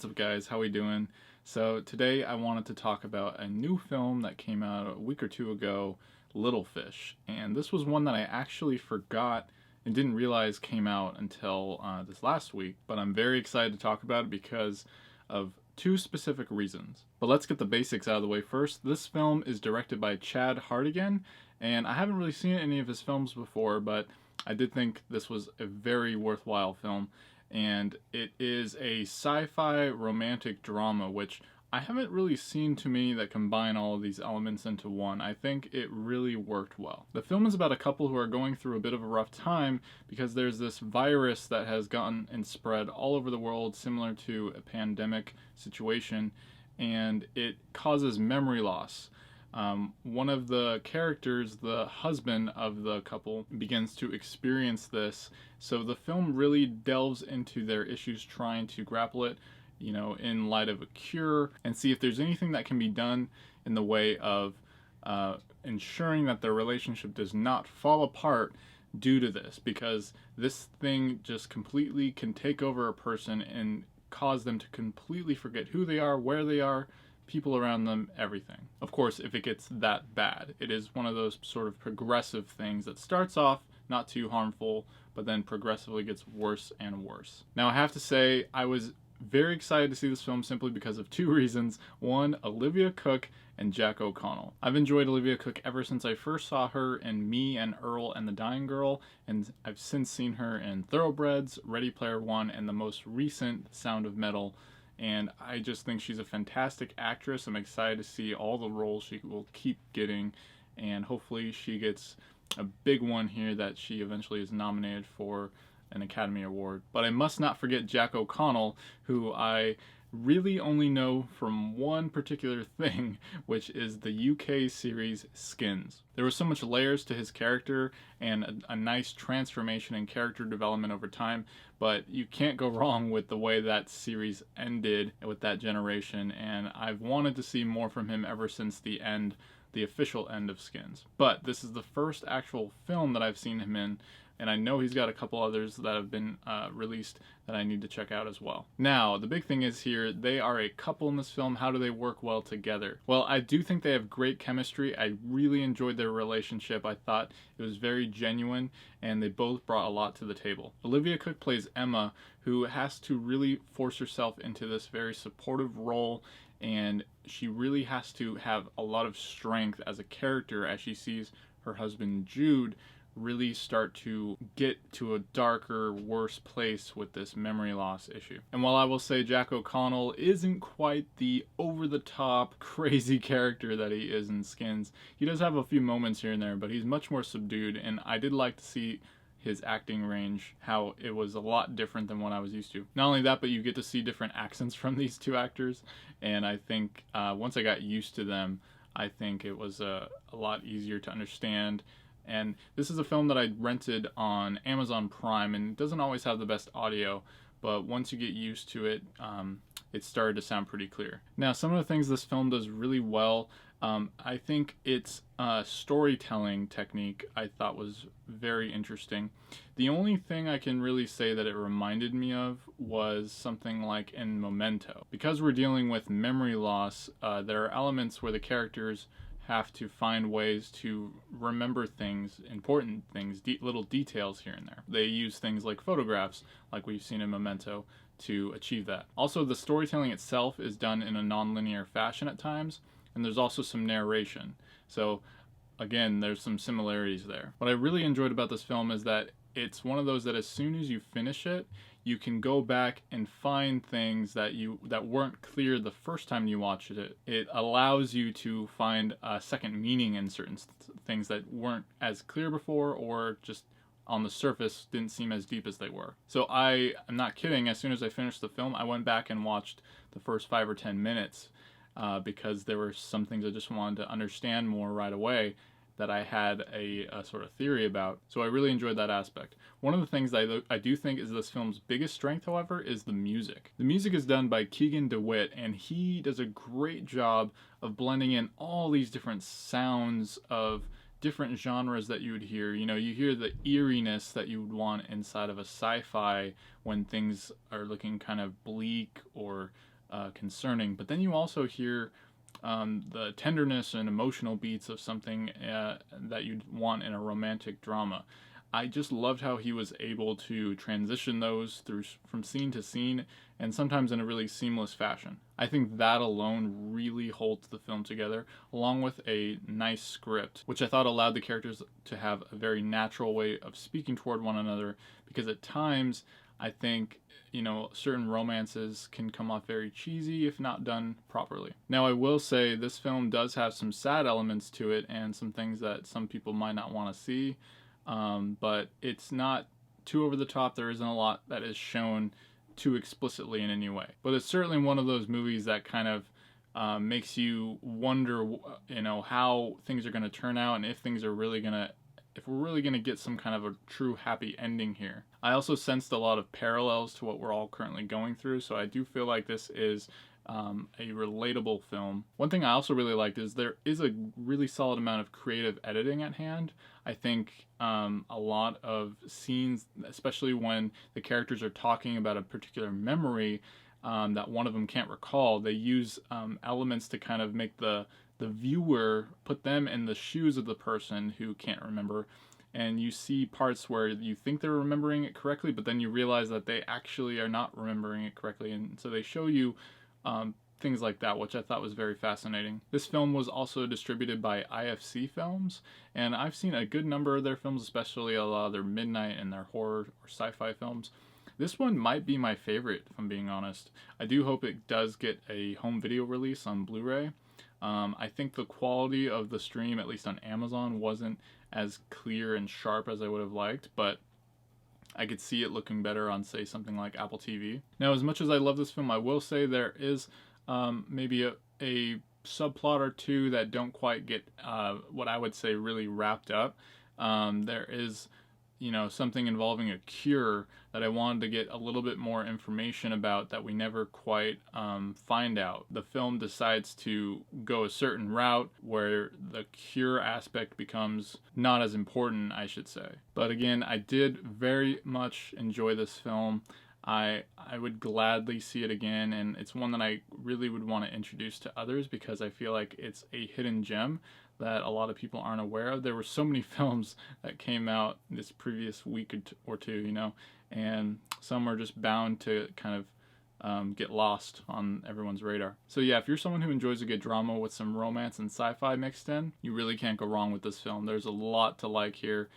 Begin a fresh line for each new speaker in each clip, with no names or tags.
what's up guys, how we doing? So today I wanted to talk about a new film that came out a week or two ago, Little Fish. And this was one that I actually forgot and didn't realize came out until this last week, but I'm very excited to talk about it because of two specific reasons. But let's get the basics out of the way first. This film is directed by Chad Hartigan, and I haven't really seen any of his films before, but I did think this was a very worthwhile film. And it is a sci-fi romantic drama, which I haven't really seen too many that combine all of these elements into one. I think it really worked well. The film is about a couple who are going through a bit of a rough time because there's this virus that has gotten and spread all over the world, similar to a pandemic situation, and it causes memory loss. One of the characters, the husband of the couple, begins to experience this. So the film really delves into their issues trying to grapple it, in light of a cure, and see if there's anything that can be done in the way of ensuring that their relationship does not fall apart due to this, because this thing just completely can take over a person and cause them to completely forget who they are, where they are, people around them, everything. Of course, if it gets that bad. It is one of those sort of progressive things that starts off not too harmful, but then progressively gets worse and worse. Now, I have to say, I was very excited to see this film simply because of two reasons. One, Olivia Cooke and Jack O'Connell. I've enjoyed Olivia Cooke ever since I first saw her in Me and Earl and the Dying Girl, and I've since seen her in Thoroughbreds, Ready Player One, and the most recent Sound of Metal. And I just think she's a fantastic actress. I'm excited to see all the roles she will keep getting, and hopefully she gets a big one here that she eventually is nominated for an Academy Award. But I must not forget Jack O'Connell, who I really only know from one particular thing, which is the UK series Skins. There was so much layers to his character and a nice transformation and character development over time, but you can't go wrong with the way that series ended with that generation, and I've wanted to see more from him ever since the end, the official end of Skins. But this is the first actual film that I've seen him in, and I know he's got a couple others that have been released that I need to check out as well. Now, the big thing is here, they are a couple in this film. How do they work well together? Well, I do think they have great chemistry. I really enjoyed their relationship. I thought it was very genuine, and they both brought a lot to the table. Olivia Cooke plays Emma, who has to really force herself into this very supportive role, and she really has to have a lot of strength as a character as she sees her husband Jude really start to get to a darker, worse place with this memory loss issue. And while I will say Jack O'Connell isn't quite the over-the-top, crazy character that he is in Skins, he does have a few moments here and there, but he's much more subdued, and I did like to see his acting range, how it was a lot different than what I was used to. Not only that, but you get to see different accents from these two actors, and I think once I got used to them, I think it was a lot easier to understand. And this is a film that I rented on Amazon Prime, and it doesn't always have the best audio, but once you get used to it, it started to sound pretty clear. Now, some of the things this film does really well, I think its storytelling technique I thought was very interesting. The only thing I can really say that it reminded me of was something like in Memento. Because we're dealing with memory loss, there are elements where the characters have to find ways to remember things, important things, little details here and there. They use things like photographs, like we've seen in Memento, to achieve that. Also, the storytelling itself is done in a non-linear fashion at times, and there's also some narration. So again, there's some similarities there. What I really enjoyed about this film is that it's one of those that as soon as you finish it, you can go back and find things that weren't clear the first time you watched it. It allows you to find a second meaning in certain things that weren't as clear before, or just on the surface didn't seem as deep as they were. So I'm not kidding, as soon as I finished the film, I went back and watched the first 5 or 10 minutes because there were some things I just wanted to understand more right away that I had a sort of theory about. So I really enjoyed that aspect. One of the things that I do think is this film's biggest strength, however, is the music. The music is done by Keegan DeWitt, and he does a great job of blending in all these different sounds of different genres that you would hear. You hear the eeriness that you would want inside of a sci-fi when things are looking kind of bleak or concerning. But then you also hear the tenderness and emotional beats of something that you'd want in a romantic drama. I just loved how he was able to transition those through from scene to scene, and sometimes in a really seamless fashion. I think that alone really holds the film together, along with a nice script, which I thought allowed the characters to have a very natural way of speaking toward one another, because at times I think, certain romances can come off very cheesy if not done properly. Now, I will say this film does have some sad elements to it and some things that some people might not want to see. But it's not too over the top. There isn't a lot that is shown too explicitly in any way. But it's certainly one of those movies that kind of makes you wonder, how things are going to turn out, and if we're really going to get some kind of a true happy ending here. I also sensed a lot of parallels to what we're all currently going through, so I do feel like this is a relatable film. One thing I also really liked is there is a really solid amount of creative editing at hand. I think a lot of scenes, especially when the characters are talking about a particular memory that one of them can't recall, they use elements to kind of make the viewer put them in the shoes of the person who can't remember. And you see parts where you think they're remembering it correctly, but then you realize that they actually are not remembering it correctly. And so they show you things like that, which I thought was very fascinating. This film was also distributed by IFC Films, and I've seen a good number of their films, especially a lot of their midnight and their horror or sci-fi films. This one might be my favorite, if I'm being honest. I do hope it does get a home video release on Blu-ray. I think the quality of the stream, at least on Amazon, wasn't as clear and sharp as I would have liked, but I could see it looking better on, say, something like Apple TV. Now, as much as I love this film, I will say there is maybe a subplot or two that don't quite get what I would say really wrapped up. There is, something involving a cure that I wanted to get a little bit more information about that we never quite find out. The film decides to go a certain route where the cure aspect becomes not as important, I should say. But again, I did very much enjoy this film. I would gladly see it again, and it's one that I really would want to introduce to others because I feel like it's a hidden gem that a lot of people aren't aware of. There were so many films that came out this previous week or two, and some are just bound to kind of get lost on everyone's radar. So yeah, if you're someone who enjoys a good drama with some romance and sci-fi mixed in, you really can't go wrong with this film. There's a lot to like here.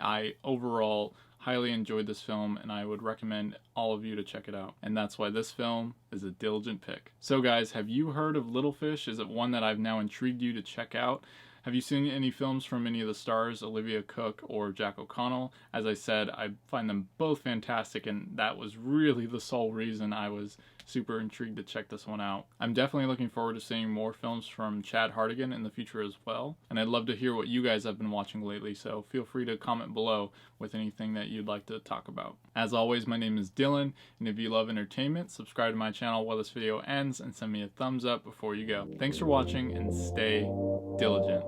I overall highly enjoyed this film, and I would recommend all of you to check it out. And that's why this film is a diligent pick. So guys, have you heard of Little Fish? Is it one that I've now intrigued you to check out? Have you seen any films from any of the stars, Olivia Cooke or Jack O'Connell? As I said, I find them both fantastic, and that was really the sole reason I was super intrigued to check this one out. I'm definitely looking forward to seeing more films from Chad Hartigan in the future as well, and I'd love to hear what you guys have been watching lately, so feel free to comment below with anything that you'd like to talk about. As always, my name is Dylan, and if you love entertainment, subscribe to my channel while this video ends and send me a thumbs up before you go. Thanks for watching, and stay diligent.